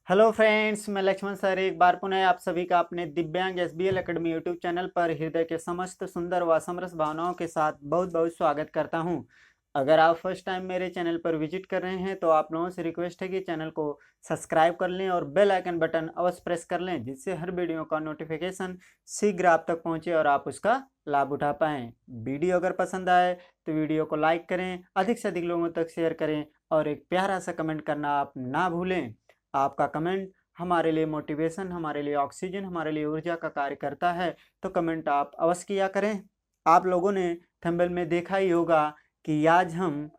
Hello friends, मैं Lakshman sir एक बार पुनः आप सभी का अपने दिव्यांग एसबीएल एकेडमी यूट्यूब चैनल पर हृदय के समस्त सुंदर व समरस भावनाओं के साथ बहुत बहुत स्वागत करता हूं। अगर आप फर्स्ट टाइम मेरे चैनल पर विजिट कर रहे हैं तो आप लोगों से रिक्वेस्ट है कि चैनल को सब्सक्राइब कर लें और बेल आइकन बटन अवश्य प्रेस कर लें, जिससे हर वीडियो का नोटिफिकेशन शीघ्र आप तक पहुँचे और आप उसका लाभ उठा पाएँ। वीडियो अगर पसंद आए तो वीडियो को लाइक करें, अधिक से अधिक लोगों तक शेयर करें और एक प्यारा सा कमेंट करना आप ना भूलें। आपका कमेंट हमारे लिए मोटिवेशन, हमारे लिए ऑक्सीजन, हमारे लिए ऊर्जा का कार्य करता है, तो कमेंट आप अवश्य किया करें। आप लोगों ने थंबनेल में देखा ही होगा कि आज हम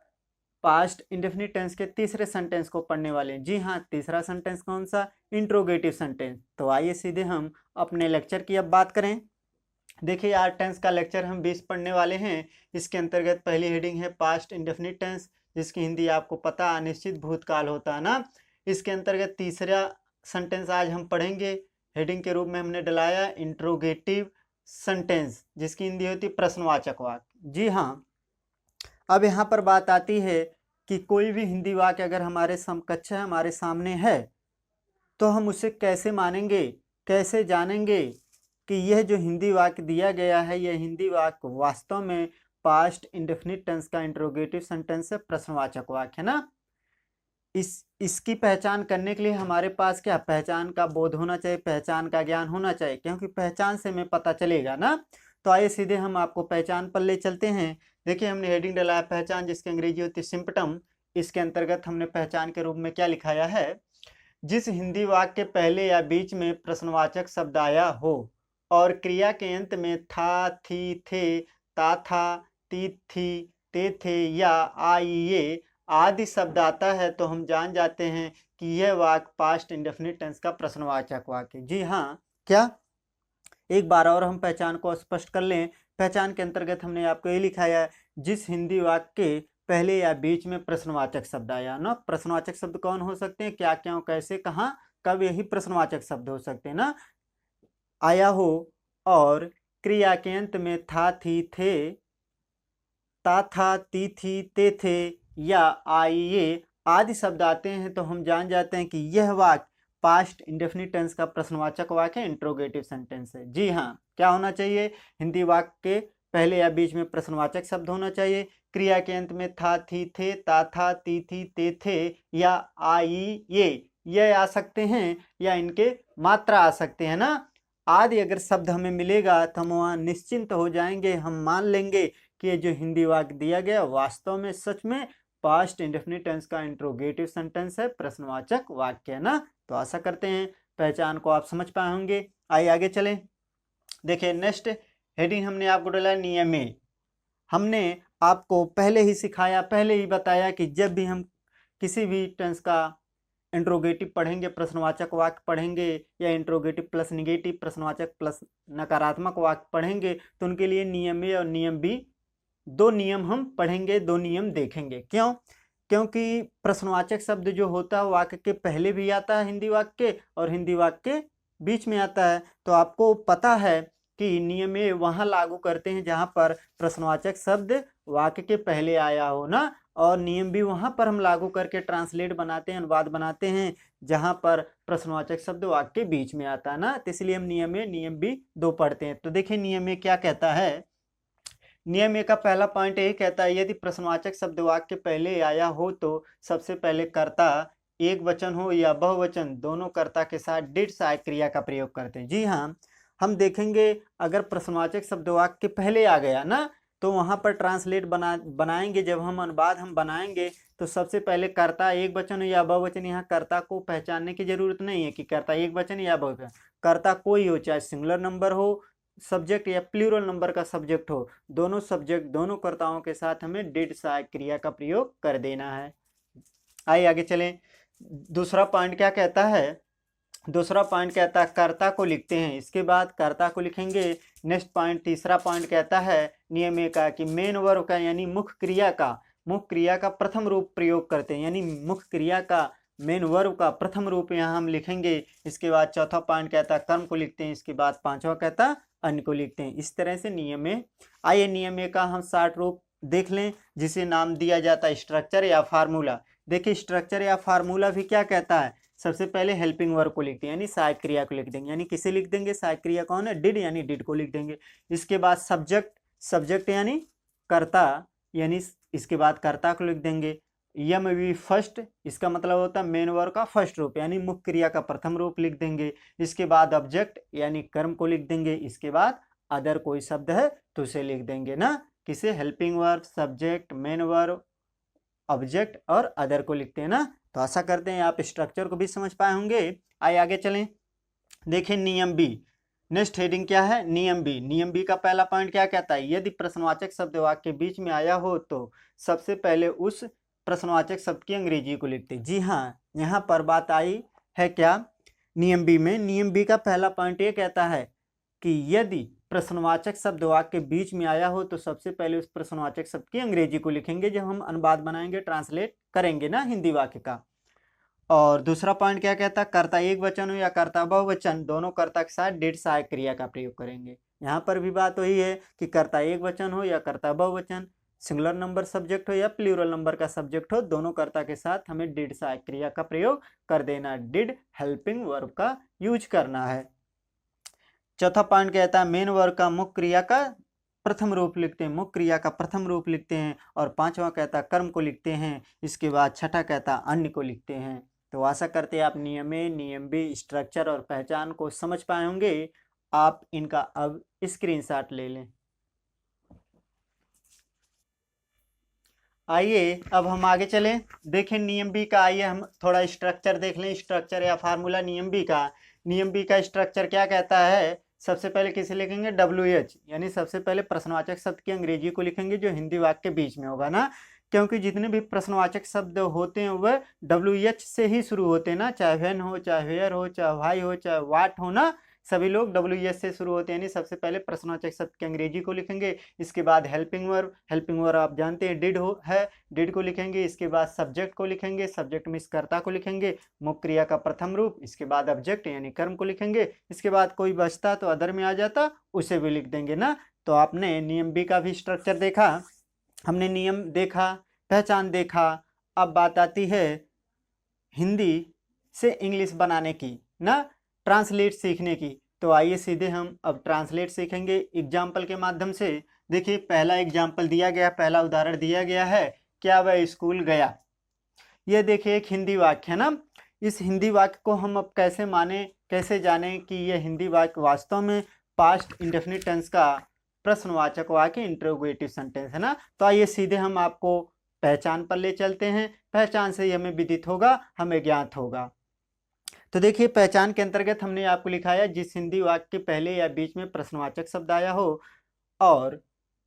पास्ट इंडेफिनिट टेंस के तीसरे सेंटेंस को पढ़ने वाले हैं। जी हाँ, तीसरा सेंटेंस कौन सा? Interrogative sentence. तो आइए सीधे हम अपने लेक्चर की अब बात करें। देखिए यार, टेंस का लेक्चर हम 20 पढ़ने वाले हैं। इसके अंतर्गत पहली हेडिंग है पास्ट इंडेफिनिट टेंस, जिसकी हिंदी आपको पता अनिश्चित भूतकाल होता है ना। इसके अंतर्गत तीसरा सेंटेंस आज हम पढ़ेंगे। हेडिंग के रूप में हमने डलाया इंट्रोगेटिव सेंटेंस, जिसकी हिंदी होती है प्रश्नवाचक वाक्य। जी हाँ, अब यहाँ पर बात आती है कि कोई भी हिंदी वाक्य अगर हमारे समकक्ष है, हमारे सामने है, तो हम उसे कैसे मानेंगे, कैसे जानेंगे कि यह जो हिंदी वाक्य दिया गया है, यह हिंदी वाक्य वास्तव में पास्ट इंडेफिनिट टेंस का इंट्रोगेटिव सेंटेंस है, प्रश्नवाचक वाक्य है ना। इसकी पहचान करने के लिए हमारे पास क्या पहचान का बोध होना चाहिए, पहचान का ज्ञान होना चाहिए, क्योंकि पहचान से हमें पता चलेगा ना। तो आइए सीधे हम आपको पहचान पर ले चलते हैं। देखिए, हमने हेडिंग डाला है पहचान, जिसकी अंग्रेजी होती है सिम्पटम। इसके अंतर्गत हमने पहचान के रूप में क्या लिखाया है? जिस हिंदी वाक्य के पहले या बीच में प्रश्नवाचक शब्द आया हो और क्रिया के अंत में था, थी, थे, ता था, ती थी, ते थे या आइए आदि शब्द आता है, तो हम जान जाते हैं कि यह वाक्य पास्ट इंडेफिनिट टेंस का प्रश्नवाचक वाक्य। जी हाँ, क्या एक बार और हम पहचान को स्पष्ट कर लें। पहचान के अंतर्गत हमने आपको ये लिखाया है, जिस हिंदी वाक्य के पहले या बीच में प्रश्नवाचक शब्द आया ना। प्रश्नवाचक शब्द कौन हो सकते हैं? क्या, क्यों, कैसे, कहाँ, कब, यही प्रश्नवाचक शब्द हो सकते हैं ना। आया हो और क्रिया के अंत में था, थी, थे, ता था, ती थी, ते थे या आइए आदि शब्द आते हैं, तो हम जान जाते हैं कि यह वाक्य पास्ट इंडेफिनिट टेंस का प्रश्नवाचक वाक्य है, इंट्रोगेटिव सेंटेंस है। जी हाँ, क्या होना चाहिए? हिंदी वाक्य के पहले या बीच में प्रश्नवाचक शब्द होना चाहिए। क्रिया के अंत में था, थी, थे, ता था, ती थी, ते थे या ये आ सकते हैं, या इनके मात्रा आ सकते हैं ना। आदि अगर शब्द हमें मिलेगा तो हम वहाँ निश्चिंत हो जाएंगे, हम मान लेंगे कि ये जो हिंदी वाक्य दिया गया वास्तव में सच में पास्ट इंडेफिनिट टेंस का इंट्रोगेटिव सेंटेंस है, प्रश्नवाचक वाक्य है ना। तो आशा करते हैं पहचान को आप समझ पाए होंगे। आइए आगे चलें। देखिए, नेक्स्ट हेडिंग हमने आपको डाला नियमे। हमने आपको पहले ही सिखाया, पहले ही बताया कि जब भी हम किसी भी टेंस का इंट्रोगेटिव पढ़ेंगे, प्रश्नवाचक वाक्य पढ़ेंगे, या इंट्रोगेटिव प्लस निगेटिव, प्रश्नवाचक प्लस नकारात्मक वाक्य पढ़ेंगे, तो उनके लिए नियम ए और नियम बी, दो नियम हम पढ़ेंगे, दो नियम देखेंगे। क्यों? क्योंकि प्रश्नवाचक शब्द जो होता है वाक्य के पहले भी आता है हिंदी वाक्य के, और हिंदी वाक्य के बीच में आता है। तो आपको पता है कि नियम ये वहाँ लागू करते हैं जहाँ पर प्रश्नवाचक शब्द वाक्य के पहले आया हो ना, और नियम भी वहाँ पर हम लागू करके ट्रांसलेट बनाते हैं, अनुवाद बनाते हैं, जहाँ पर प्रश्नवाचक शब्द वाक्य के बीच में आता है ना। तो इसलिए हम नियम ए नियम बी दो पढ़ते हैं। तो देखिए, नियम ए क्या कहता है। नियम ए का पहला पॉइंट यही कहता है, यदि प्रश्नवाचक शब्द वाक्य पहले आया हो तो सबसे पहले कर्ता एक वचन हो या बहुवचन, दोनों कर्ता के साथ डिड सहायक क्रिया का प्रयोग करते हैं। जी हाँ, हम देखेंगे अगर प्रश्नवाचक शब्द वाक्य पहले आ गया ना, तो वहाँ पर ट्रांसलेट बनाएंगे, जब हम अनुवाद बनाएंगे, तो सबसे पहले कर्ता एक वचन हो या बहुवचन। यहाँ कर्ता को पहचानने की जरूरत नहीं है कि कर्ता एक वचन या बहुवचन। कर्ता कोई हो, चाहे सिंगुलर नंबर हो सब्जेक्ट या प्लूरल नंबर का सब्जेक्ट हो, दोनों सब्जेक्ट दोनों कर्ताओं के साथ हमें डिड सहायक क्रिया का प्रयोग कर देना है। आइए आगे चलें। दूसरा पॉइंट क्या कहता है? दूसरा पॉइंट कहता है कर्ता को लिखते हैं, इसके बाद कर्ता को लिखेंगे। नेक्स्ट पॉइंट, तीसरा पॉइंट कहता है नियम ए का कि मेन वर्ब का यानी मुख्य क्रिया का प्रथम रूप प्रयोग करते हैं, यानी मुख्य क्रिया का मेन वर्ब का प्रथम रूप यहाँ हम लिखेंगे। इसके बाद चौथा पॉइंट कहता है कर्म को लिखते हैं, इसके बाद पांचवा कहता है अन्य को लिखते हैं। इस तरह से नियम ए। आइए नियम ए का हम शार्ट रूप देख लें, जिसे नाम दिया जाता है स्ट्रक्चर या फार्मूला। देखिए, स्ट्रक्चर या फार्मूला भी क्या कहता है? सबसे पहले हेल्पिंग वर्ब को लिखते हैं यानी सहायक क्रिया को लिख देंगे, यानी किसे लिख देंगे, सहायक क्रिया कौन है, डिड, यानी डिड को लिख देंगे। इसके बाद सब्जेक्ट यानी कर्ता, यानी इसके बाद कर्ता को लिख देंगे। यम वी फर्स्ट, इसका मतलब होता है मेन वर्ब का फर्स्ट रूप यानी मुख्य क्रिया का प्रथम रूप लिख देंगे। इसके बाद ऑब्जेक्ट यानी कर्म को लिख देंगे। इसके बाद अदर कोई शब्द है तो उसे लिख देंगे ना, किसे, helping verb, subject, main verb, object और अदर को लिखते हैं ना। तो आशा करते हैं आप स्ट्रक्चर को भी समझ पाए होंगे। आइए आगे चलें, देखें नियम बी। नेक्स्ट हेडिंग क्या है, नियम बी। नियम बी का पहला पॉइंट क्या कहता है, यदि प्रश्नवाचक शब्द वाक्य के बीच में आया हो तो सबसे पहले उस प्रश्नवाचक शब्द की अंग्रेजी को लिखते। जी हाँ, यहाँ पर बात आई है क्या नियम बी में। नियम बी का पहला पॉइंट ये कहता है कि यदि प्रश्नवाचक शब्द वाक्य के बीच में आया हो तो सबसे पहले उस प्रश्नवाचक शब्द की अंग्रेजी को लिखेंगे जब हम अनुवाद बनाएंगे, ट्रांसलेट करेंगे ना हिंदी वाक्य का। और दूसरा पॉइंट क्या कहता है, कर्ता एक वचन हो या कर्ता बहुवचन, दोनों कर्ता के साथ डिड सहायक क्रिया का प्रयोग करेंगे। यहाँ पर भी बात वही है कि कर्ता एक वचन हो या कर्ता बहुवचन, सिंगुलर नंबर सब्जेक्ट हो या प्लूरल नंबर का सब्जेक्ट हो, दोनों कर्ता के साथ हमें डिड सहायक क्रिया का प्रयोग कर देना, डिड हेल्पिंग वर्ब का यूज करना है। चौथा पॉइंट कहता है मेन वर्ब का मुख्य क्रिया का प्रथम रूप लिखते हैं, मुख्य क्रिया का प्रथम रूप लिखते हैं। और पांचवा कहता है कर्म को लिखते हैं। इसके बाद छठा कहता है अन्य को लिखते हैं। तो आशा करते हैं आप नियम ए, नियम बी, स्ट्रक्चर और पहचान को समझ पाए होंगे। आप इनका अब स्क्रीनशॉट ले लें। आइए अब हम आगे चलें, देखें नियम बी का। आइए हम थोड़ा स्ट्रक्चर देख लें, स्ट्रक्चर या फार्मूला नियम बी का। नियम बी का स्ट्रक्चर क्या कहता है, सबसे पहले किसे लिखेंगे, WH, यानी सबसे पहले प्रश्नवाचक शब्द की अंग्रेजी को लिखेंगे जो हिंदी वाक्य के बीच में होगा ना, क्योंकि जितने भी प्रश्नवाचक शब्द होते हैं वह WH से ही शुरू होते हैं ना, चाहे व्हेन हो, चाहे वेयर हो, चाहे व्हाई हो, चाहे व्हाट हो ना, सभी लोग WH से शुरू होते हैं। यानी सबसे पहले प्रश्नवाचक शब्द की अंग्रेजी को लिखेंगे। इसके बाद हेल्पिंग वर्ब आप जानते हैं डिड है, डिड को लिखेंगे। इसके बाद सब्जेक्ट को लिखेंगे, सब्जेक्ट में कर्ता को लिखेंगे, मुख्य क्रिया का प्रथम रूप। इसके बाद ऑब्जेक्ट यानी कर्म को लिखेंगे। इसके बाद कोई बचता तो अदर में आ जाता, उसे भी लिख देंगे ना। तो आपने नियम बी का भी स्ट्रक्चर देखा, हमने नियम देखा, पहचान देखा। अब बात आती है हिंदी से इंग्लिश बनाने की ना, ट्रांसलेट सीखने की। तो आइए सीधे हम अब ट्रांसलेट सीखेंगे एग्जाम्पल के माध्यम से। देखिए पहला एग्जाम्पल दिया गया, पहला उदाहरण दिया गया है, क्या वह स्कूल गया। यह देखिए एक हिंदी वाक्य है ना। इस हिंदी वाक्य को हम अब कैसे माने, कैसे जाने कि यह हिंदी वाक्य वास्तव में पास्ट इंडेफिनिट टेंस का प्रश्नवाचक वाक्य इंटरोगेटिव सेंटेंस है ना। तो आइए सीधे हम आपको पहचान पर ले चलते हैं, पहचान से ही हमें विदित होगा, हमें ज्ञात होगा। तो देखिए पहचान के अंतर्गत हमने आपको लिखाया जिस हिंदी वाक्य के पहले या बीच में प्रश्नवाचक शब्द आया हो और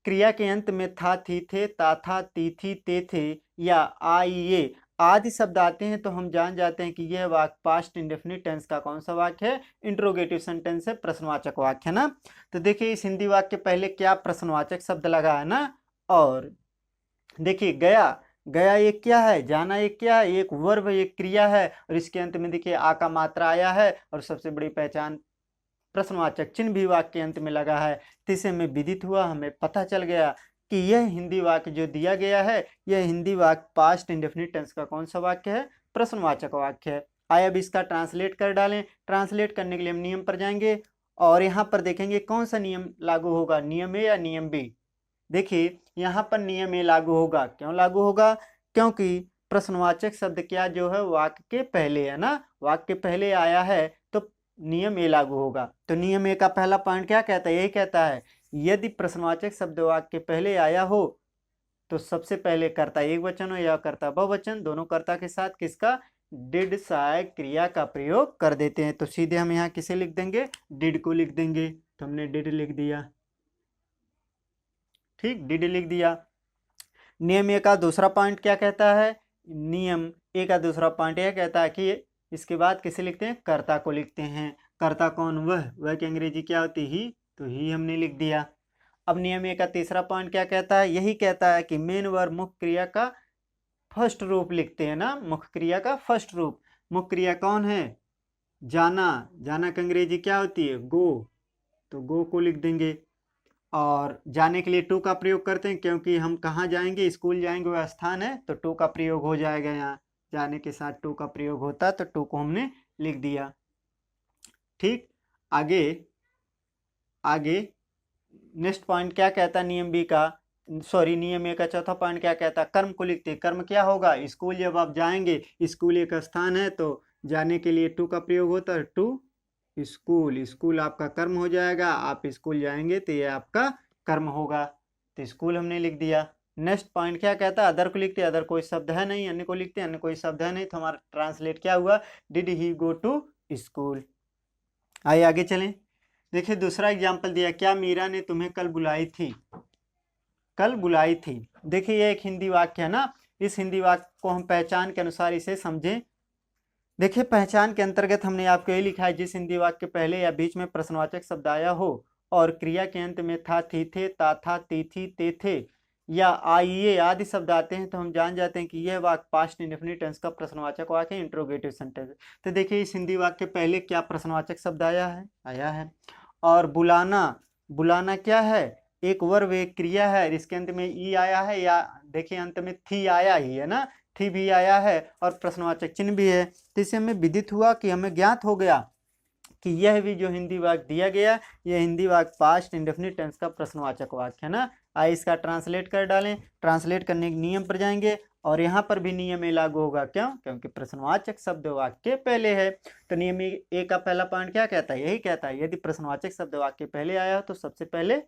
क्रिया के अंत में था, थी, थे, ता, था, ती, थी, ते, थे या आई, ये आदि शब्द आते हैं तो हम जान जाते हैं कि यह वाक्य पास्ट इंडेफिनिट टेंस का कौन सा वाक्य है, इंट्रोगेटिव सेंटेंस है, प्रश्नवाचक वाक्य है ना। तो देखिए इस हिंदी वाक्य के पहले क्या प्रश्नवाचक शब्द लगा है ना। और देखिए गया, गया एक क्या है, जाना एक क्या है, एक वर्ब, एक क्रिया है। और इसके अंत में देखिए आ का मात्रा आया है। और सबसे बड़ी पहचान प्रश्नवाचक चिन्ह भी वाक्य के अंत में लगा है। तो इससे हमें विदित हुआ, हमें पता चल गया कि यह हिंदी वाक्य जो दिया गया है, यह हिंदी वाक्य पास्ट इंडेफिनिट टेंस का कौन सा वाक्य है, प्रश्नवाचक वाक्य है। आइए अब इसका ट्रांसलेट कर डालें। ट्रांसलेट करने के लिए हम नियम पर जाएंगे और यहाँ पर देखेंगे कौन सा नियम लागू होगा, नियम ए या नियम बी। देखिए यहाँ पर नियम ए लागू होगा। क्यों लागू होगा, क्योंकि प्रश्नवाचक शब्द क्या जो है वाक्य के पहले है ना, वाक्य के पहले आया है तो नियम ए लागू होगा। तो नियम ए का पहला पॉइंट क्या कहता है, यही कहता है यदि प्रश्नवाचक शब्द वाक्य के पहले आया हो तो सबसे पहले कर्ता एक वचन हो या कर्ता बहुवचन, दोनों कर्ता के साथ किसका, डिड सहायक क्रिया का प्रयोग कर देते हैं। तो सीधे हम यहाँ किसे लिख देंगे, डिड को लिख देंगे। तो हमने डिड लिख दिया, ठीक, डिड लिख दिया। नियम ए का दूसरा पॉइंट क्या कहता है, नियम ए का दूसरा पॉइंट यह कहता है कि इसके बाद किसे लिखते हैं, कर्ता को लिखते हैं। कर्ता कौन, वह की अंग्रेजी क्या होती, ही, तो ही हमने लिख दिया। अब नियम ए का तीसरा पॉइंट क्या कहता है, यही कहता है कि मेन वर्ब मुख्य क्रिया का फर्स्ट रूप लिखते हैं ना, मुख्य क्रिया का फर्स्ट रूप। मुख्य क्रिया कौन है, जाना, जाना की अंग्रेजी क्या होती है, गो, तो गो को लिख देंगे। और जाने के लिए टू का प्रयोग करते हैं क्योंकि हम कहाँ जाएंगे, स्कूल जाएंगे, वह स्थान है तो टू का प्रयोग हो जाएगा यहाँ। जाने के साथ टू का प्रयोग होता, तो टू को हमने लिख दिया। ठीक, आगे आगे नेक्स्ट पॉइंट क्या कहता नियम बी का, सॉरी नियम ए का चौथा पॉइंट क्या कहता, कर्म को लिखते। कर्म क्या होगा, स्कूल जब आप जाएंगे, स्कूल एक स्थान है तो जाने के लिए टू का प्रयोग होता है, टू स्कूल। स्कूल आपका कर्म हो जाएगा, आप स्कूल जाएंगे तो ये आपका कर्म होगा, तो स्कूल हमने लिख दिया। नेक्स्ट पॉइंट क्या कहता है, अदर को लिखते। अदर कोई शब्द है नहीं, अन्य को लिखते, अन्य कोई शब्द है नहीं, तो हमारा ट्रांसलेट क्या हुआ, did he go to school. आइए आगे चलें। देखिए दूसरा एग्जाम्पल दिया, क्या मीरा ने तुम्हें कल बुलाई थी, कल बुलाई थी। देखिए ये एक हिंदी वाक्य है ना, इस हिंदी वाक्य को हम पहचान के अनुसार इसे समझें। देखिए पहचान के अंतर्गत हमने आपको ये लिखा है, जिस हिंदी वाक्य के पहले या बीच में प्रश्नवाचक शब्द आया हो और क्रिया के अंत में था, थी, थे, ता था, ती थी, ते थे या आइए आदि शब्द आते हैं, तो हम जान जाते हैं कि यह वाक्य पास्ट इंडेफिनिट टेंस का प्रश्नवाचक वाक्य है, इंट्रोगेटिव सेंटेंस। तो देखिए इस हिंदी वाक्य के पहले क्या प्रश्नवाचक शब्द आया है। और बुलाना, बुलाना क्या है, एक वर्ब एक क्रिया है, इसके अंत में ई आया है, या देखिए अंत में थी आया ही है ना, थी भी आया है और प्रश्नवाचक चिन्ह भी है। तो इससे हमें विदित हुआ कि हमें ज्ञात हो गया कि यह भी जो हिंदी वाक्य दिया गया, यह हिंदी वाक्य पास्ट इंडेफिनिट टेंस का प्रश्नवाचक वाक्य है ना। आइए इसका ट्रांसलेट कर डालें। ट्रांसलेट करने के नियम पर जाएंगे और यहाँ पर भी नियम ए लागू होगा, क्यों, क्योंकि प्रश्नवाचक शब्द वाक्य पहले है। तो नियम ए का पहला पॉइंट क्या कहता है, यही कहता है, यदि प्रश्नवाचक शब्द वाक्य पहले आया हो तो सबसे पहले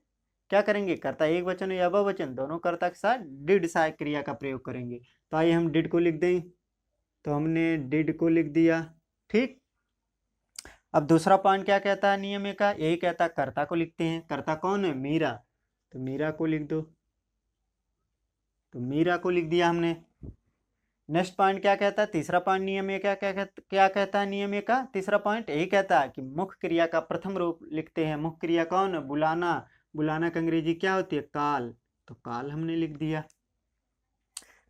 क्या करेंगे, कर्ता एक वचन या बहुवचन दोनों कर्ता के साथ डिड सहायक क्रिया का प्रयोग करेंगे। तो आइए हम डिड को लिख दें, तो हमने डिड को लिख दिया। ठीक, अब दूसरा पॉइंट क्या कहता है नियम ए का, यही कहता है कर्ता को लिखते हैं। कर्ता कौन है, मीरा, तो मीरा को लिख दो, तो मीरा को लिख दिया हमने। नेक्स्ट पॉइंट क्या कहता है, तीसरा पॉइंट नियम ए क्या कहता है नियम ए का तीसरा पॉइंट यही कहता है कि मुख्य क्रिया का प्रथम रूप लिखते हैं। मुख्य क्रिया कौन है, बुलाना, बुलाना का अंग्रेजी क्या होती है, काल, तो काल हमने लिख दिया।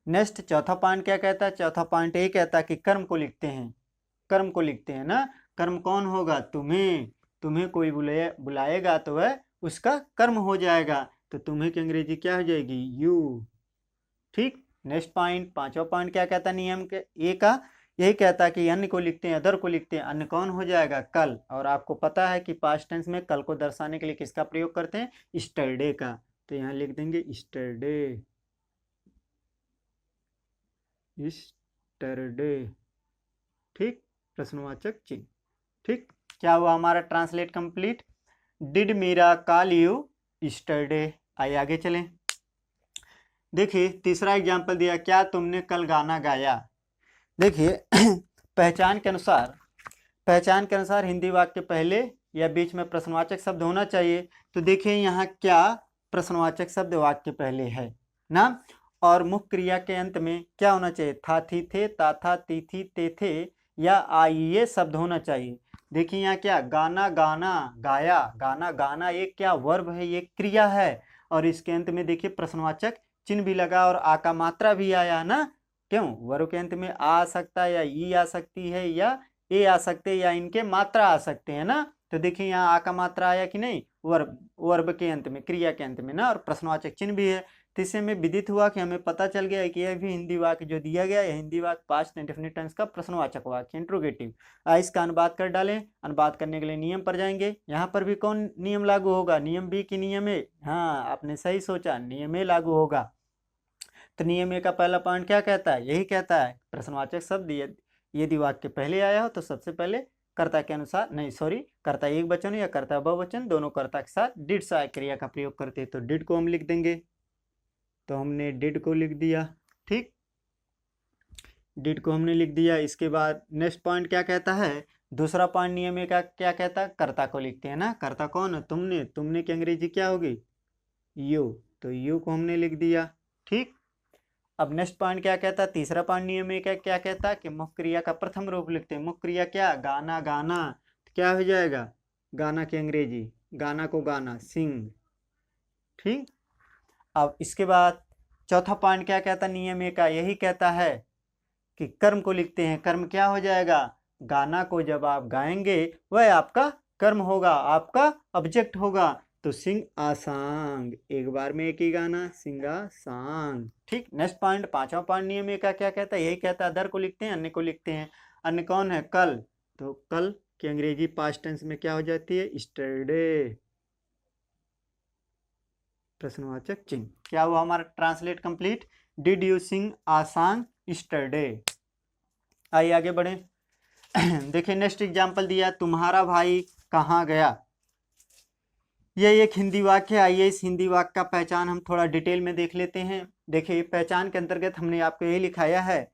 नेक्स्ट चौथा पॉइंट क्या कहता है, चौथा पॉइंट यही कहता है कि कर्म को लिखते हैं, कर्म को लिखते हैं ना। कर्म कौन होगा, तुम्हें, तुम्हें कोई बुलाएगा तो वह उसका कर्म हो जाएगा, तो तुम्हें की अंग्रेजी क्या हो जाएगी, यू। ठीक, नेक्स्ट पॉइंट पांचवा पॉइंट क्या कहता है नियम के ए का, यही कहता है कि अन्य को लिखते हैं, अदर को लिखते हैं। अन्य कौन हो जाएगा, कल, और आपको पता है कि पास्ट टेंस में कल को दर्शाने के लिए किसका प्रयोग करते हैं, स्टरडे का, तो यहाँ लिख देंगे स्टरडे, स्टरडे। ठीक, प्रश्नवाचक चिन्ह। ठीक, क्या हुआ हमारा translate complete, did Meera call you yesterday. आइए आगे चलें। देखिए तीसरा एग्जाम्पल दिया, क्या तुमने कल गाना गाया। देखिए पहचान के अनुसार हिंदी वाक्य पहले या बीच में प्रश्नवाचक शब्द होना चाहिए। तो देखिए यहाँ क्या प्रश्नवाचक शब्द वाक्य पहले है ना, और मुख्य क्रिया के अंत में क्या होना चाहिए, था, थी, थे, ता था, ती थी, ते थे या आइए शब्द होना चाहिए। देखिए यहाँ क्या, गाना, गाना, गाया, गाना, गाना एक क्या वर्ब है, ये क्रिया है, और इसके अंत में देखिए प्रश्नवाचक चिन्ह भी लगा और आ का मात्रा भी आया ना, क्यों, वर्ब के अंत में आ सकता है या ई आ सकती है या ए आ सकते हैं या इनके मात्रा आ सकते हैं ना। तो देखिए यहाँ आ का मात्रा आया कि नहीं, वर्ब के अंत में, क्रिया के अंत में ना, और प्रश्नवाचक चिन्ह भी है। तो इससे हमें विदित हुआ कि हमें पता चल गया है कि यह भी हिंदी वाक्य जो दिया गया है, हिंदी वाक्य पास्ट इंडेफिनिट टेंस का प्रश्नवाचक वाक्य, इंट्रोगेटिव। इसका अनुवाद कर डालें। अनुवाद करने के लिए नियम पर जाएंगे, यहाँ पर भी कौन नियम लागू होगा, नियम बी की नियम ए, हाँ आपने सही सोचा, नियम ए लागू होगा। तो नियम ए का पहला पॉइंट क्या कहता है, यही कहता है प्रश्नवाचक शब्द यदि वाक्य पहले आया हो तो सबसे पहले कर्ता के अनुसार, नहीं सॉरी, कर्ता एक वचन या कर्ता बहुवचन दोनों कर्ता के साथ डिड सहायक क्रिया का प्रयोग करते हैं। तो डिड को हम लिख देंगे, तो हमने डिड को लिख दिया। ठीक, डिड को हमने लिख दिया। इसके बाद नेक्स्ट पॉइंट क्या कहता है, दूसरा पॉइंट नियम ए का क्या कहता है, कर्ता को लिखते हैं ना। कर्ता कौन है, तुमने, तुमने की अंग्रेजी क्या होगी, यू, तो यू को हमने लिख दिया। ठीक, अब नेक्स्ट पॉइंट क्या कहता है, तीसरा पॉइंट नियम ए का क्या कहता है कि मुख्य क्रिया का प्रथम रूप लिखते हैं। मुख्य क्रिया क्या, गाना, गाना, तो क्या हो जाएगा, गाना की अंग्रेजी, गाना को गाना, सिंग। ठीक, अब इसके बाद चौथा पॉइंट क्या कहता है नियम ए का, यही कहता है कि कर्म को लिखते हैं। कर्म क्या हो जाएगा, गाना को जब आप गाएंगे वह आपका कर्म होगा, आपका ऑब्जेक्ट होगा। तो सिंग आ सांग, एक बार में एक ही गाना, सिंग आ सांग। ठीक, नेक्स्ट पॉइंट, पांचवा पॉइंट नियम ए का क्या कहता है, यही कहता है अदर को लिखते हैं, अन्य को लिखते हैं। अन्य कौन है, कल, तो कल की अंग्रेजी पास्ट टेंस में क्या हो जाती है, स्टरडे, प्रश्नवाचक चिन्ह। क्या हुआ हमारा translate complete, did you sing a song yesterday. आइए आगे बढ़े। देखिए नेक्स्ट एग्जांपल दिया, तुम्हारा भाई कहाँ गया। ये एक हिंदी वाक्य है। आइए इस हिंदी वाक्य का पहचान हम थोड़ा डिटेल में देख लेते हैं। देखिए पहचान के अंतर्गत हमने आपको यही लिखाया है,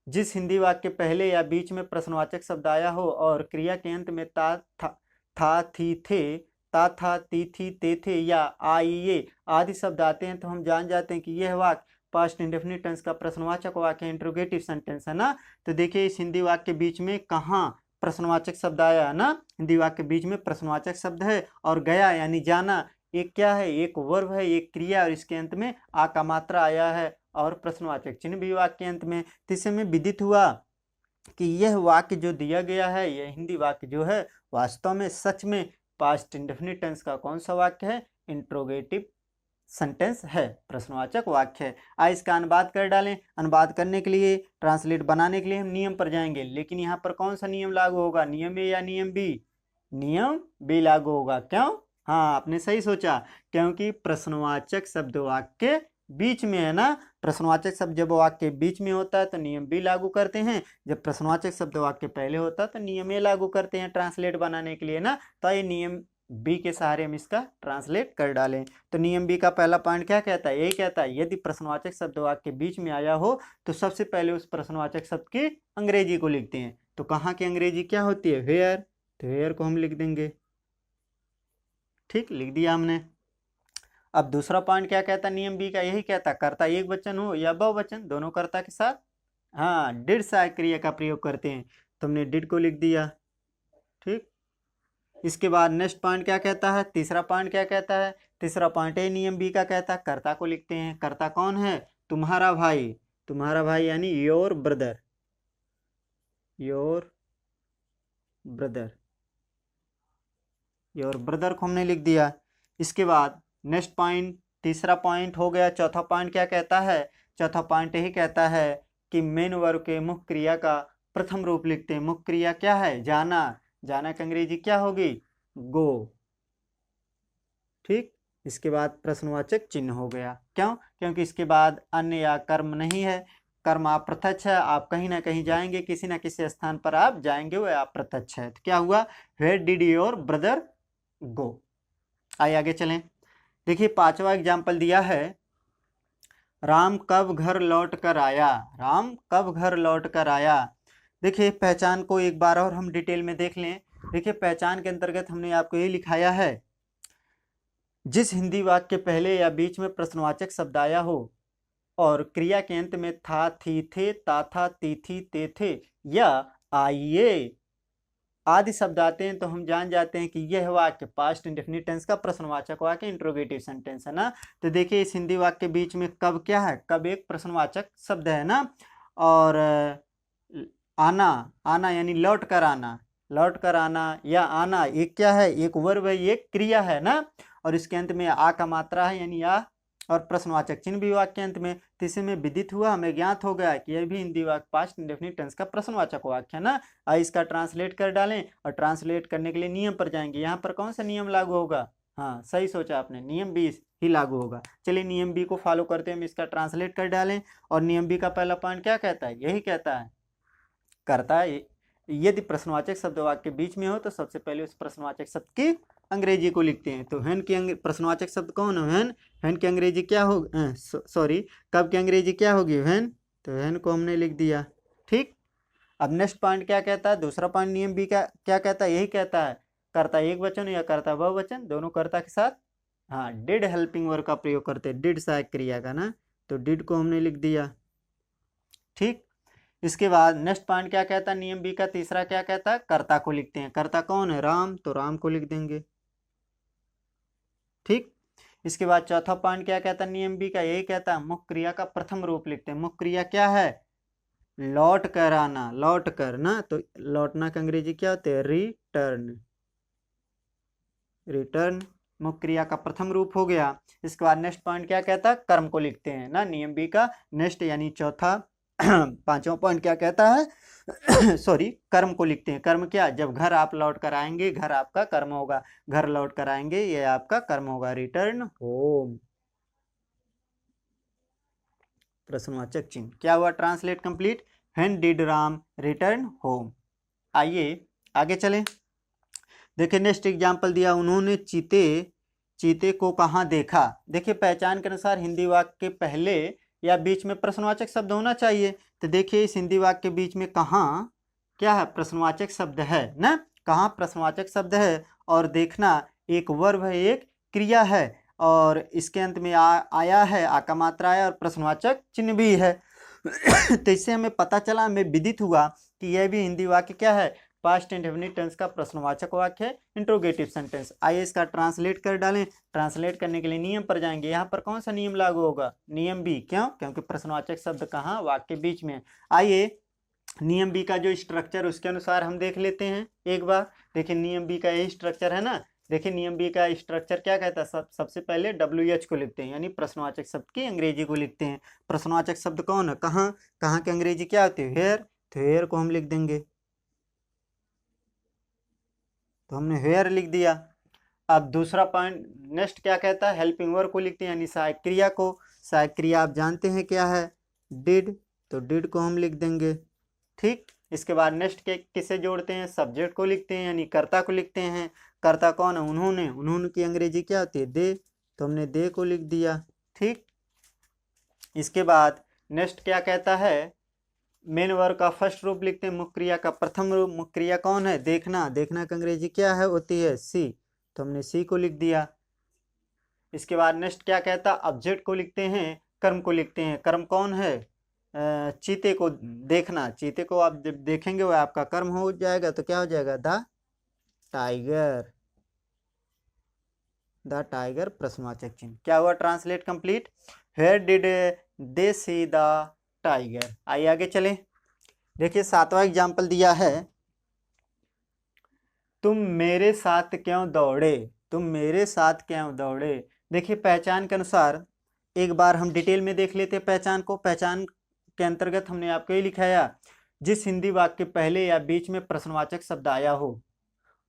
जिस हिंदी वाक्य के पहले या बीच में प्रश्नवाचक शब्द आया हो और क्रिया के अंत में था थी थे, ता था ती थी ते थे या आइए आदि शब्द आते हैं, तो हम जान जाते हैं कि यह वाक्य पास्ट इंडेफिनिट टेंस का प्रश्नवाचक वाक्य है, इंट्रोगेटिव सेंटेंस है ना। तो देखिए इस हिंदी वाक्य के बीच में कहाँ प्रश्नवाचक शब्द आया है ना, हिंदी वाक्य के बीच में प्रश्नवाचक शब्द है, और गया यानी जाना एक क्या है, एक वर्ब है, एक क्रिया, और इसके अंत में आ का मात्रा आया है और प्रश्नवाचक चिन्ह भी वाक्य के अंत में। तो इससे में विदित हुआ कि यह वाक्य जो दिया गया है, यह हिंदी वाक्य जो है वास्तव में सच में पास्ट इंडेफिनिट टेंस का कौन सा वाक्य है, इंट्रोगेटिव सेंटेंस है, प्रश्नवाचक वाक्य है। आइए इसका अनुवाद कर डालें। अनुवाद करने के लिए, ट्रांसलेट बनाने के लिए हम नियम पर जाएंगे, लेकिन यहाँ पर कौन सा नियम लागू होगा, नियम ए या नियम बी, नियम बी लागू होगा। क्यों, हाँ आपने सही सोचा, क्योंकि प्रश्नवाचक शब्द वाक्य बीच में है ना। प्रश्नवाचक शब्द जब वाक्य बीच में होता है तो नियम बी लागू करते हैं, जब प्रश्नवाचक शब्द वाक्य पहले होता है तो नियम ए लागू करते हैं ट्रांसलेट बनाने के लिए ना। तो ये नियम बी के सहारे हम इसका ट्रांसलेट कर डालें। तो नियम बी का पहला पॉइंट क्या कहता है, यही कहता है यदि प्रश्नवाचक शब्द वाक्य बीच में आया हो तो सबसे पहले उस प्रश्नवाचक शब्द की अंग्रेजी को लिखते हैं। तो कहाँ की अंग्रेजी क्या होती है, वेयर, तो वेयर को हम लिख देंगे। ठीक, लिख दिया हमने। अब दूसरा पॉइंट क्या कहता है नियम बी का, यही कहता कर्ता एक वचन हो या बहुवचन, दोनों कर्ता के साथ हाँ डिड सहायक क्रिया का प्रयोग करते हैं, तो हमने डिड को लिख दिया। ठीक, इसके बाद नेक्स्ट पॉइंट क्या कहता है, तीसरा पॉइंट क्या कहता है, तीसरा पॉइंट है नियम बी का कहता है कर्ता को लिखते हैं। कर्ता कौन है, तुम्हारा भाई, तुम्हारा भाई यानी your brother, your brother, your brother को हमने लिख दिया। इसके बाद नेक्स्ट पॉइंट, तीसरा पॉइंट हो गया। चौथा पॉइंट क्या कहता है, चौथा पॉइंट यही कहता है कि मेन वर्ब के मुख्य क्रिया का प्रथम रूप लिखते हैं। मुख्य क्रिया क्या है, जाना, जाना की अंग्रेजी क्या होगी, गो। ठीक, इसके बाद प्रश्नवाचक चिन्ह हो गया। क्यों, क्योंकि इसके बाद अन्य या कर्म नहीं है, कर्म अप्रत्यक्ष है, आप कहीं ना कहीं जाएंगे, किसी ना किसी स्थान पर आप जाएंगे, वह अप्रत्यक्ष है। तो क्या हुआ, वेयर डिड योर ब्रदर गो। आइए आगे चलें। देखिए पांचवा एग्जाम्पल दिया है, राम कब घर लौट कर आया, राम कब घर लौट कर आया। देखिए पहचान को एक बार और हम डिटेल में देख लें। देखिए पहचान के अंतर्गत हमने आपको ये लिखाया है, जिस हिंदी वाक्य के पहले या बीच में प्रश्नवाचक शब्द आया हो और क्रिया के अंत में था थी थे, ता था ती थी ते थे या आइए आदि शब्द आते हैं, तो हम जान जाते हैं कि यह वाक्य पास्ट इंडेफिनिट टेंस का प्रश्नवाचक वाक्य, इंट्रोगेटिव सेंटेंस है ना। तो देखिए इस हिंदी वाक्य के बीच में कब क्या है, कब एक प्रश्नवाचक शब्द है ना, और आना, आना यानी लौट कर आना, लौट कर आना या आना एक क्या है, एक वर्ब है, एक क्रिया है ना, और इसके अंत में आ का मात्रा है यानी आ, और प्रश्नवाचक चिन्ह भी वाक्य अंत में। तो इसे में विदित हुआ, हमें ज्ञात हो गया कि यह भी हिंदी वाक्य पास्ट इंडेफिनिट टेंस का प्रश्नवाचक वाक्य है ना। आइए इसका ट्रांसलेट कर डालें, और ट्रांसलेट करने के लिए नियम पर जाएंगे। यहाँ पर कौन सा नियम लागू होगा, हाँ सही सोचा आपने, नियम बी ही लागू होगा। चलिए नियम बी को फॉलो करते हैं, हम इसका ट्रांसलेट कर डालें। और नियम बी का पहला पॉइंट क्या कहता है, यही कहता है करता है यदि प्रश्नवाचक शब्द वाक्य के बीच में हो तो सबसे पहले उस प्रश्नवाचक शब्द की अंग्रेजी को लिखते हैं। तो व्हेन की प्रश्नवाचक शब्द कौन है, व्हेन, व्हेन की अंग्रेजी क्या होगी, सॉरी कब की अंग्रेजी क्या होगी, व्हेन, तो व्हेन को हमने लिख दिया। ठीक, अब नेक्स्ट पॉइंट क्या कहता है, दूसरा पॉइंट नियम बी का क्या कहता है, यही कहता है कर्ता एक वचन या कर्ता बहुवचन, दोनों कर्ता के साथ हाँ डिड हेल्पिंग वर्ब का प्रयोग करते हैं, डिड सहायक क्रिया का ना, तो डिड को हमने लिख दिया। ठीक, इसके बाद नेक्स्ट पॉइंट क्या कहता है, नियम बी का तीसरा क्या कहता है, कर्ता को लिखते हैं। कर्ता कौन है, राम, तो राम को लिख देंगे। ठीक, इसके बाद चौथा पॉइंट क्या कहता है नियम बी का, यही कहता है मुख्य क्रिया का प्रथम रूप लिखते हैं। मुख्य क्रिया क्या है, लौट कर आना, लौट कर ना, तो लौटना का अंग्रेजी क्या होते हैं, रिटर्न, रिटर्न मुख्य क्रिया का प्रथम रूप हो गया। इसके बाद नेक्स्ट पॉइंट क्या कहता है, कर्म को लिखते हैं ना, नियम बी का नेक्स्ट यानी चौथा पांचवा पॉइंट क्या कहता है सॉरी, कर्म को लिखते हैं। कर्म क्या, जब घर आप लौट कर आएंगे, घर आपका कर्म होगा, घर लौट कर आएंगे ये आपका कर्म होगा, रिटर्न होम, प्रश्नवाचक चिन्ह। क्या हुआ, translate complete, when did Ram return home. आइए आगे चलें। देखिए नेक्स्ट एग्जाम्पल दिया, उन्होंने चीते को कहाँ देखा। देखिए पहचान के अनुसार हिंदी वाक्य के पहले या बीच में प्रश्नवाचक शब्द होना चाहिए। तो देखिए इस हिंदी वाक्य के बीच में कहाँ क्या है, प्रश्नवाचक शब्द है ना, कहाँ प्रश्नवाचक शब्द है, और देखना एक वर्ब है, एक क्रिया है, और इसके अंत में आया है, आ का मात्रा आया और प्रश्नवाचक चिन्ह भी है तो इससे हमें पता चला, हमें विदित हुआ कि यह भी हिंदी वाक्य क्या है, पास्ट इंडेफिनिट टेंस का प्रश्नवाचक वाक्य है, इंट्रोगेटिव सेंटेंस। आइए इसका ट्रांसलेट कर डालें। ट्रांसलेट करने के लिए नियम पर जाएंगे। यहाँ पर कौन सा नियम लागू होगा, नियम बी। क्यों, क्योंकि प्रश्नवाचक शब्द कहाँ, वाक्य के बीच में। आइए नियम बी का जो स्ट्रक्चर उसके अनुसार हम देख लेते हैं एक बार। देखिए नियम बी का यही स्ट्रक्चर है ना। देखिए नियम बी का स्ट्रक्चर क्या कहता है, सबसे पहले WH को लिखते हैं, यानी प्रश्नवाचक शब्द की अंग्रेजी को लिखते हैं। प्रश्नवाचक शब्द कौन है, कहाँ, कहाँ की अंग्रेजी क्या होती है, वेयर, तो वेयर को हम लिख देंगे, तो हमने वेयर लिख दिया। अब दूसरा पॉइंट नेक्स्ट क्या कहता है, हेल्पिंग वर्ब को लिखते हैं, यानी सहायक क्रिया को। सहायक क्रिया आप जानते हैं क्या है, डिड, तो डिड को हम लिख देंगे, ठीक। इसके बाद नेक्स्ट के किसे जोड़ते हैं, सब्जेक्ट को लिखते हैं, यानी कर्ता को लिखते हैं। कर्ता कौन है, उन्होंने, उन्होंने की अंग्रेजी क्या होती है, दे, तो हमने दे को लिख दिया, ठीक। इसके बाद नेक्स्ट क्या कहता है, मेन वर्ब का फर्स्ट रूप लिखते हैं, मुख्य क्रिया का प्रथम रूप। मुख्य क्रिया कौन है, देखना, देखना की अंग्रेजी क्या है, होती है सी, तो हमने सी को लिख दिया। इसके बाद नेक्स्ट क्या कहता है, ऑब्जेक्ट को लिखते हैं, कर्म को लिखते हैं। कर्म कौन है, चीते को देखना, चीते को आप जब देखेंगे वह आपका कर्म हो जाएगा, तो क्या हो जाएगा, द टाइगर, द टाइगर प्रश्नवाचक चिन्ह। क्या हुआ, translate complete, where did they see the tiger. आइए आगे चलें। देखिए सातवां एग्जाम्पल दिया है, तुम मेरे साथ क्यों दौड़े, तुम मेरे साथ क्यों दौड़े। देखिए पहचान के अनुसार एक बार हम डिटेल में देख लेते हैं पहचान को। पहचान के अंतर्गत हमने आपको ये लिखाया, जिस हिंदी वाक्य के पहले या बीच में प्रश्नवाचक शब्द आया हो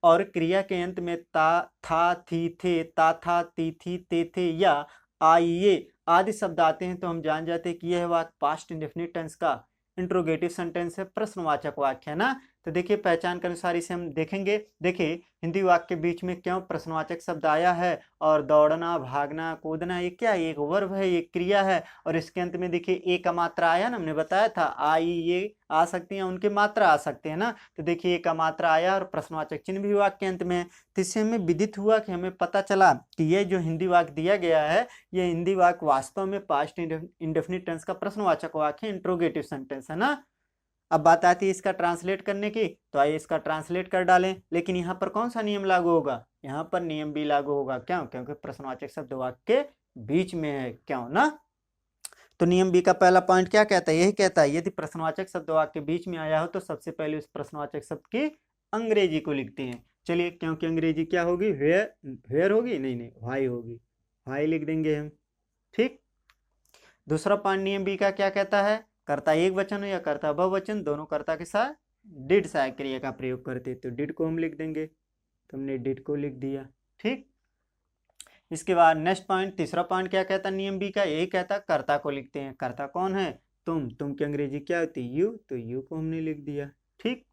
और क्रिया के अंत में ता, था, थी, थे, ता, था, ती, थी, ते, थे या आइए आदि शब्द आते हैं, तो हम जान जाते हैं कि यह वाक्य पास्ट इंडेफिनिट टेंस का इंट्रोगेटिव सेंटेंस है, प्रश्नवाचक वाक्य है ना। तो देखिए पहचान के अनुसार इसे हम देखेंगे। देखिए हिंदी वाक्य के बीच में क्यों प्रश्नवाचक शब्द आया है, और दौड़ना, भागना, कूदना, ये क्या है, एक वर्ब है, एक क्रिया है, और इसके अंत में देखिए ए का मात्रा आया ना, हमने बताया था आई ये आ सकती हैं, उनके मात्रा आ सकते हैं ना। तो देखिए ए का मात्रा आया और प्रश्नवाचक चिन्ह भी वाक्य के अंत में। तो इससे हमें विदित हुआ कि हमें पता चला कि ये जो हिंदी वाक्य दिया गया है, ये हिंदी वाक्य वास्तव में पास्ट इंडेफिनिट टेंस का प्रश्नवाचक वाक्य है, इंट्रोगेटिव सेंटेंस है ना। अब बात आती है इसका ट्रांसलेट करने की, तो आइए इसका ट्रांसलेट कर डालें। लेकिन यहाँ पर कौन सा नियम लागू होगा, यहाँ पर नियम भी लागू होगा। क्यों, क्योंकि प्रश्नवाचक शब्द वाक्य के बीच में है, क्यों ना। तो नियम बी का पहला पॉइंट क्या कहता है, यही कहता है यदि प्रश्नवाचक शब्द वाक्य के बीच में आया हो तो सबसे पहले उस प्रश्नवाचक शब्द की अंग्रेजी को लिखते हैं। चलिए, क्योंकि अंग्रेजी क्या होगी, वेयर होगी, नहीं वाई होगी, वाई लिख देंगे हम, ठीक। दूसरा पॉइंट नियम बी का क्या कहता है, कर्ता एक वचन हो या कर्ता बहुवचन, दोनों कर्ता के साथ डिड सहायक क्रिया का प्रयोग करते, तो डिड को हम लिख देंगे, तो हमने डिड को लिख दिया, ठीक। इसके बाद नेक्स्ट पॉइंट, तीसरा पॉइंट क्या कहता है नियम बी का, यही कहता है कर्ता को लिखते हैं। कर्ता कौन है, तुम की अंग्रेजी क्या होती है, यू, तो यू को हमने लिख दिया, ठीक।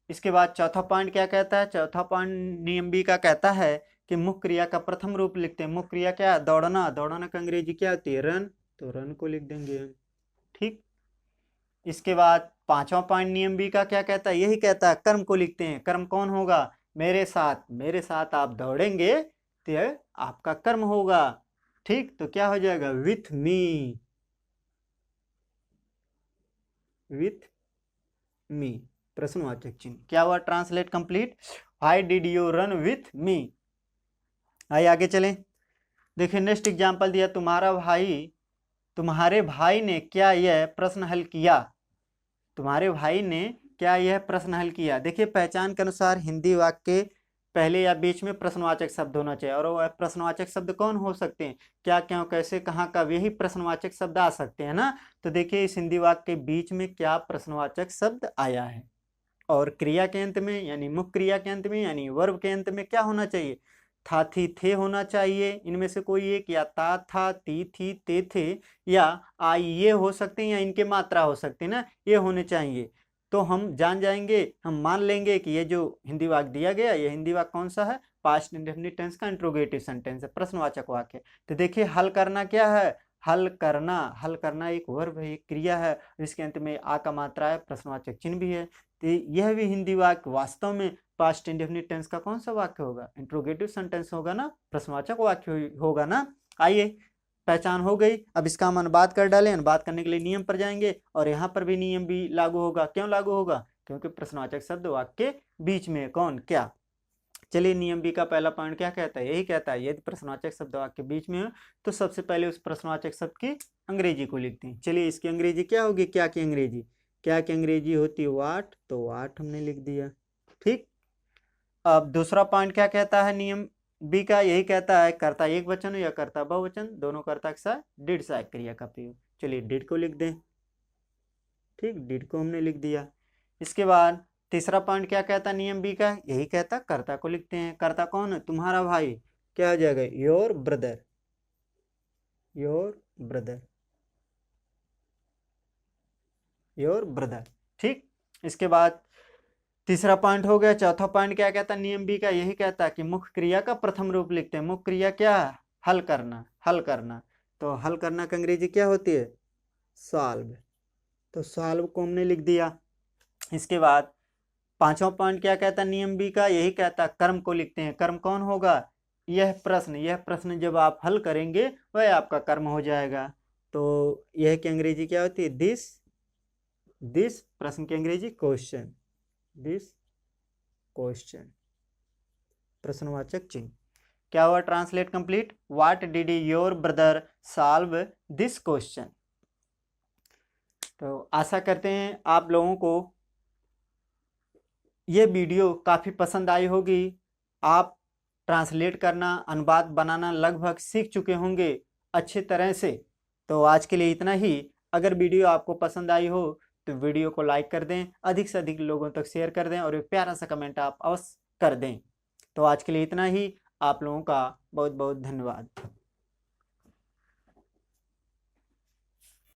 इसके बाद चौथा पॉइंट क्या कहता है, चौथा पॉइंट नियम बी का कहता है कि मुख्य क्रिया का प्रथम रूप लिखते हैं। मुख्य क्रिया क्या है, दौड़ना, दौड़ना की अंग्रेजी क्या होती है, रन, तो रन को लिख देंगे हम, ठीक। इसके बाद पांचवा पॉइंट नियम बी का क्या कहता है, यही कहता है कर्म को लिखते हैं। कर्म कौन होगा, मेरे साथ आप दौड़ेंगे तो आपका कर्म होगा, ठीक। तो क्या हो जाएगा, विथ मी, प्रश्नवाचक चिन्ह। क्या हुआ, translate complete, why did you run with me. आइए आगे चलें। देखिए नेक्स्ट एग्जांपल दिया, तुम्हारे भाई ने क्या यह प्रश्न हल किया, तुम्हारे भाई ने क्या यह प्रश्न हल किया। देखिए पहचान के अनुसार हिंदी वाक्य पहले या बीच में प्रश्नवाचक शब्द होना चाहिए। और वह प्रश्नवाचक शब्द कौन हो सकते हैं, क्या, क्यों, कैसे, कहाँ, कब, यही प्रश्नवाचक शब्द आ सकते हैं ना। तो देखिए इस हिंदी वाक्य के बीच में क्या प्रश्नवाचक शब्द आया है। और क्रिया के अंत में यानी मुख्य क्रिया के अंत में यानी वर्ब के अंत में क्या होना चाहिए, था, थी, थे होना चाहिए। इनमें से कोई एक, या ता, था, ती, थी, ते, थे, या आई, ये हो सकते हैं, या इनके मात्रा हो सकते हैं ना, ये होने चाहिए। तो हम जान जाएंगे, हम मान लेंगे कि ये जो हिंदी वाक्य दिया गया, ये हिंदी वाक्य कौन सा है, पास्ट इंडेफिनिट टेंस का इंट्रोगेटिव सेंटेंस है, प्रश्नवाचक वाक्य। तो देखिए हल करना क्या है, हल करना, हल करना एक वर्ब है, एक क्रिया है, इसके अंत में आ का मात्रा है, प्रश्नवाचक चिन्ह भी है। तो यह भी हिंदी वाक्य वास्तव में पास्ट इंडेफिनिट टेंस का कौन सा वाक्य होगा, इंट्रोगेटिव सेंटेंस होगा ना, प्रश्नवाचक वाक्य होगा ना। आइए पहचान हो गई, अब इसका हम अनुवाद कर डालें। अनुवाद करने के लिए नियम पर जाएंगे और यहाँ पर भी नियम भी लागू होगा। क्यों लागू होगा, क्योंकि प्रश्नवाचक शब्द वाक्य के बीच में, कौन, क्या। चलिए नियम बी का पहला पॉइंट क्या कहता है, यही कहता है यदि प्रश्नवाचक शब्द वाक्य के बीच में हो तो सबसे पहले उस प्रश्नवाचक शब्द की अंग्रेजी को लिखते हैं। चलिए इसकी अंग्रेजी क्या होगी, क्या की अंग्रेजी, क्या की अंग्रेजी होती है वाट, तो वाट हमने लिख दिया। ठीक, अब दूसरा पॉइंट क्या कहता है नियम बी का, यही कहता है कर्ता एक वचन या कर्ता बहुवचन दोनों कर्ता के साथ डिड सहायक क्रिया का प्रयोग। चलिए डिड को लिख दें। ठीक, डिड को हमने लिख दिया। इसके बाद तीसरा पॉइंट क्या कहता नियम बी का, यही कहता कर्ता को लिखते हैं। कर्ता कौन है, तुम्हारा भाई, क्या हो जाएगा, your brother, your brother, your brother. ठीक, इसके बाद तीसरा पॉइंट हो गया। चौथा पॉइंट क्या कहता है नियम बी का, यही कहता है कि मुख्य क्रिया का प्रथम रूप लिखते हैं। मुख्य क्रिया क्या है, हल करना, हल करना। तो हल करना का अंग्रेजी क्या होती है, सॉल्व। तो सॉल्व को हमने लिख दिया। इसके बाद पांचवा पॉइंट क्या कहता है नियम बी का, यही कहता है कर्म को लिखते हैं। कर्म कौन होगा, यह प्रश्न, यह प्रश्न जब आप हल करेंगे वह आपका कर्म हो जाएगा। तो यह की अंग्रेजी क्या होती है, दिस, दिस प्रश्न की अंग्रेजी क्वेश्चन, दिस क्वेश्चन, प्रश्नवाचक चिन्ह। क्या हुआ, translate complete, what did your brother solve this question. तो आशा करते हैं आप लोगों को ये वीडियो काफ़ी पसंद आई होगी। आप ट्रांसलेट करना, अनुवाद बनाना लगभग सीख चुके होंगे अच्छी तरह से। तो आज के लिए इतना ही। अगर वीडियो आपको पसंद आई हो तो वीडियो को लाइक कर दें, अधिक से अधिक लोगों तक शेयर कर दें और एक प्यारा सा कमेंट आप अवश्य कर दें। तो आज के लिए इतना ही। आप लोगों का बहुत बहुत धन्यवाद।